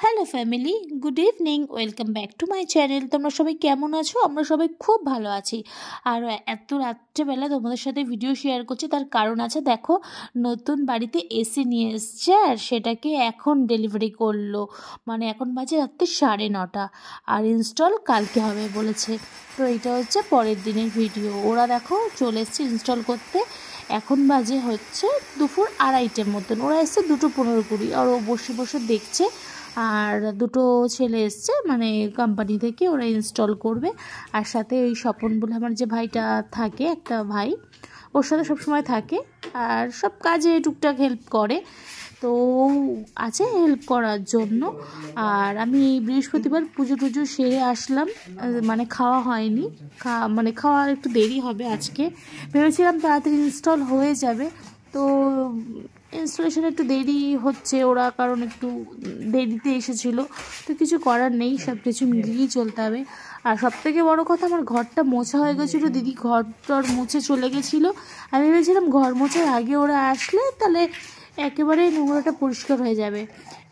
Hello family, good evening, welcome back to my channel. তোমরা সবাই কেমন আছো? আমরা সবাই খুব ভালো আছি। আর এত রাত্রেবেলা তোমাদের সাথে ভিডিও শেয়ার করছি, তার কারণ আছে। দেখো, নতুন বাড়িতে এসি নিয়ে এসছে আর সেটাকে এখন ডেলিভারি করলো। মানে এখন বাজে রাত্রি 9:30 আর ইনস্টল কালকে হবে বলেছে। তো এটা হচ্ছে পরের দিনের ভিডিও। ওরা দেখো চলে এসছে ইনস্টল করতে। এখন বাজে হচ্ছে দুপুর 2:30টার মতন। ওরা এসছে 2:15 আর ও বসে বসে দেখছে। আর দুটো ছেলে এসছে মানে কোম্পানি থেকে, ওরা ইনস্টল করবে। আর সাথে ওই স্বপন বলে আমার যে ভাইটা থাকে, একটা ভাই ওর সাথে সবসময় থাকে আর সব কাজে টুকটাক হেল্প করে। তো আছে হেল্প করার জন্য। আর আমি বৃহস্পতিবার পুজো টুজো সেরে আসলাম, মানে খাওয়া হয়নি, মানে খাওয়ার একটু দেরি হবে আজকে। ভেবেছিলাম তাড়াতাড়ি ইনস্টল হয়ে যাবে, তো ইনস্টলেশন একটু দেরি হচ্ছে ওরা, কারণ একটু দেরিতে এসেছিলো। তো কিছু করার নেই, সব কিছু মিলিয়েই চলতে হবে। আর সবথেকে বড় কথা, আমার ঘরটা মোছা হয়ে গেছিলো। দিদি ঘরটার মুছে চলে গেছিলো। আমি ভেবেছিলাম ঘর মোছার আগে ওরা আসলে তাহলে একেবারে নোংরাটা পরিষ্কার হয়ে যাবে,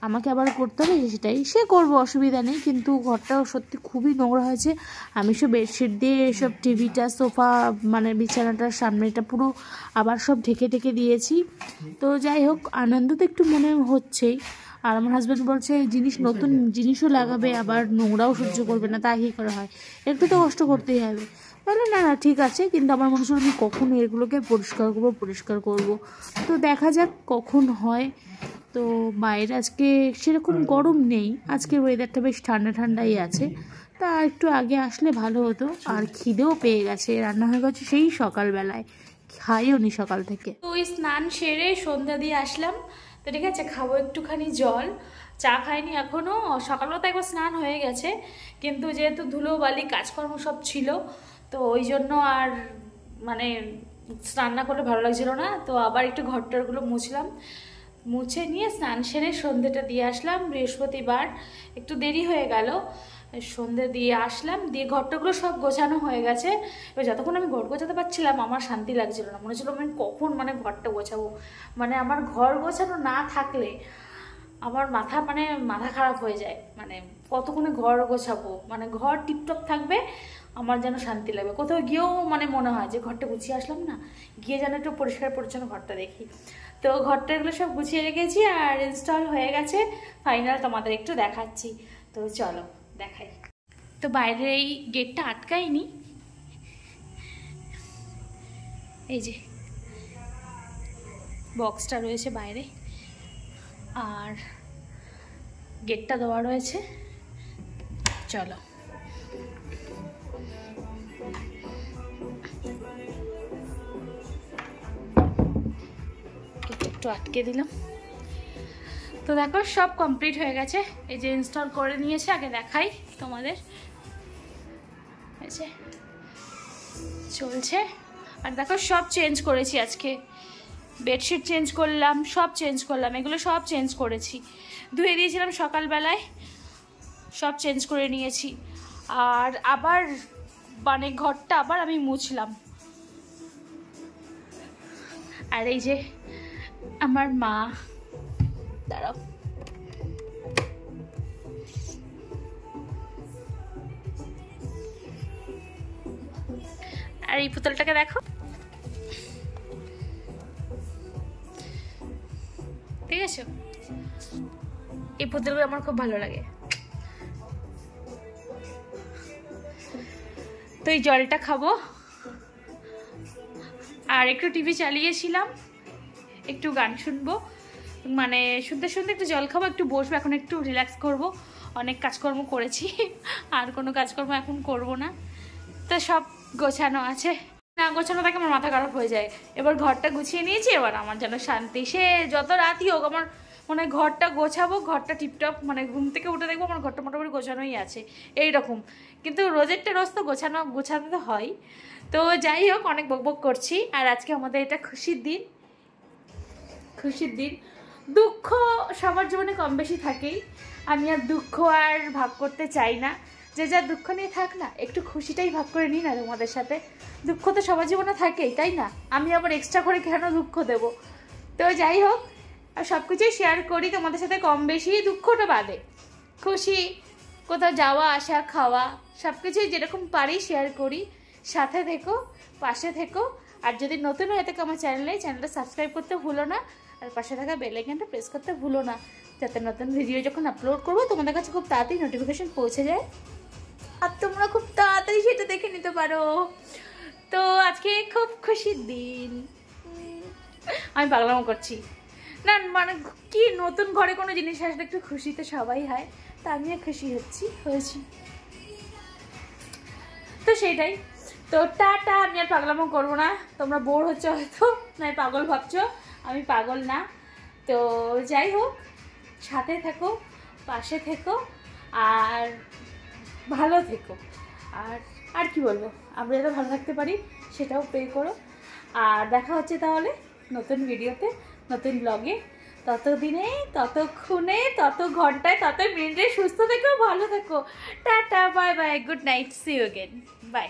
আমাকে আবার করতে হবে, সেটাই সে করবো, অসুবিধা নেই। কিন্তু ঘরটাও সত্যি খুবই নোংরা হয়েছে। আমি সব বেডশিট দিয়ে সব টিভিটা, সোফা, মানে বিছানাটার সামনেটা পুরো আবার সব ঢেকে ঢেকে দিয়েছি। তো যাই হোক, আনন্দ তো একটু মনে হচ্ছেই। আর আমার হাজব্যান্ড বলছে জিনিস, নতুন জিনিসও লাগাবে, আবার নোংরাও সহ্য করবে না, তাই করা হয়, একটু তো কষ্ট করতেই হবে। বলে না না ঠিক আছে, কিন্তু আমার মনে হচ্ছিল আমি কখন এগুলোকে পরিষ্কার করবো। তো দেখা যাক কখন হয়। তো বাইরে আজকে সেরকম গরম নেই, আজকের ওয়েদারটা বেশ ঠান্ডা ঠান্ডাই আছে। তা একটু আগে আসলে ভালো হতো। আর খিদেও পেয়ে গেছে, রান্না হয়ে গেছে সেই সকালবেলায়, খাইও নি সকাল থেকে। তো ওই স্নান সেরে সন্ধ্যা দিয়ে আসলাম। তো ঠিক আছে, খাবো একটুখানি জল, চা খাইনি এখনও। সকালবেলা তো একবার স্নান হয়ে গেছে, কিন্তু যেহেতু ধুলো বালি কাজকর্ম সব ছিল, তো ওই জন্য আর মানে স্নান না করলে ভালো লাগছিল না। তো আবার একটু ঘরটরগুলো মুছলাম, মুছে নিয়ে স্নান সেরে সন্ধ্যেটা দিয়ে আসলাম। বৃহস্পতিবার একটু দেরি হয়ে গেল, সন্ধ্যে দিয়ে আসলাম। দিয়ে ঘরটাগুলো সব গোছানো হয়ে গেছে। এবার যতক্ষণ আমি ঘর গোছাতে পারছিলাম আমার শান্তি লাগছিল না, মনে হচ্ছিল আমি কখন মানে ঘরটা গোছাবো। মানে আমার ঘর গোছানো না থাকলে আমার মাথা খারাপ হয়ে যায়। মানে কতক্ষণে ঘর গোছাবো, মানে ঘর টিপটপ থাকবে, আমার যেন শান্তি লাগবে। কোথাও গিয়েও মানে মনে হয় যে ঘরটা গুছিয়ে আসলাম না, গিয়ে যেন একটু পরিষ্কার পরিচ্ছন্ন ঘরটা দেখি। তো ঘরটা এগুলো সব গুছিয়ে রেখেছি আর ইনস্টল হয়ে গেছে। ফাইনাল তোমাদের একটু দেখাচ্ছি, তো চলো দেখাই। তো বাইরে এই গেটটা আটকাইনি, এই যে বক্সটা রয়েছে বাইরে, আর গেটটা দেওয়া রয়েছে। চলো একটু আটকে দিলাম। তো দেখো সব কমপ্লিট হয়ে গেছে, এই যে ইনস্টল করে নিয়েছে। আগে দেখাই তোমাদের, এই যে চলছে। আর দেখো সব চেঞ্জ করেছি আজকে, বেডশিট চেঞ্জ করলাম, সব চেঞ্জ করলাম, এগুলো সব চেঞ্জ করেছি। ধুয়ে দিয়েছিলাম সকালবেলায়, সব চেঞ্জ করে নিয়েছি। আর আবার মানে ঘরটা আবার আমি মুছলাম। আর এই যে আমার মা, দাঁড়াও, আর এই পুতুলটাকে দেখো, ঠিক আছে? এই পুতুলগুলো আমার খুব ভালো লাগে। তো এই জলটা খাবো, আর একটু টিভি চালিয়েছিলাম, একটু গান শুনবো, মানে শুনতে শুনতে একটু জল খাবো, একটু বসবো, এখন একটু রিল্যাক্স করব। অনেক কাজকর্ম করেছি, আর কোনো কাজকর্ম এখন করব না। তো সব গোছানো আছে, না গোছানো থাকে আমার মাথা খারাপ হয়ে যায়। এবার ঘরটা গুছিয়ে নিয়েছি, এবার আমার যেন শান্তি। সে যত রাতই হোক আমার মানে ঘরটা গোছাবো, ঘরটা টিপটপ, মানে ঘুম থেকে উঠে দেখবো আমার ঘরটা মোটামুটি গোছানোই আছে এইরকম। কিন্তু রোজেরটা রোজ তো গোছাতে তো হয়। তো যাই হোক, অনেক বকবক করছি। আর আজকে আমাদের এটা খুশির দিন। দুঃখ সবার জীবনে কম বেশি থাকেই, আমি আর দুঃখ আর ভাগ করতে চাই না। যে যা দুঃখ নিয়ে থাক না, একটু খুশিটাই ভাগ করে নিই না তোমাদের সাথে। দুঃখ তো সবার জীবনে থাকেই, তাই না? আমি আবার এক্সট্রা করে কেন দুঃখ দেবো? তো যাই হোক, আর সব কিছুই শেয়ার করি তোমাদের সাথে কম বেশি, দুঃখটা বাদে। খুশি, কোথাও যাওয়া আসা খাওয়া সব কিছুই যেরকম পারি শেয়ার করি। সাথে থেকো, পাশে থেকো। আর যদি নতুন হয়ে থাকে আমার চ্যানেলটা সাবস্ক্রাইব করতে ভুলো না, আর পাশে থাকা বেল আইকনটা প্রেস করতে ভুলো না, যাতে নতুন ভিডিও যখন আপলোড করবো তোমাদের কাছে খুব তাড়াতাড়ি নোটিফিকেশন পৌঁছে যায় আর তোমরা খুব তাড়াতাড়ি সেটা দেখে নিতে পারো। তো আজকে খুব খুশির দিন। আমি পাগলামো করছি না, মানে কি নতুন ঘরে কোনো জিনিস আসলে একটু খুশি তো সবাই হয়, তা আমিও খুশি হয়েছি। তো সেটাই। তো টাটা, আমি আর পাগলামো করবো না। তোমরা বোর হচ্ছে হয়তো, না পাগল ভাবছো, আমি পাগল না। তো যাই হোক, সাথে থেকো, পাশে থেকো, আর ভালো থেকো। আর কি বলবো, আমরা যাতে ভালো থাকতে পারি সেটাও প্রে করো। আর দেখা হচ্ছে তাহলে নতুন ভিডিওতে, নতুন ব্লগে। ততদিনে, ততক্ষণে, তত ঘন্টায়, তত মিনিটে সুস্থ থেকো, ভালো থেকো। Tata, bye bye, good night, see you again, by.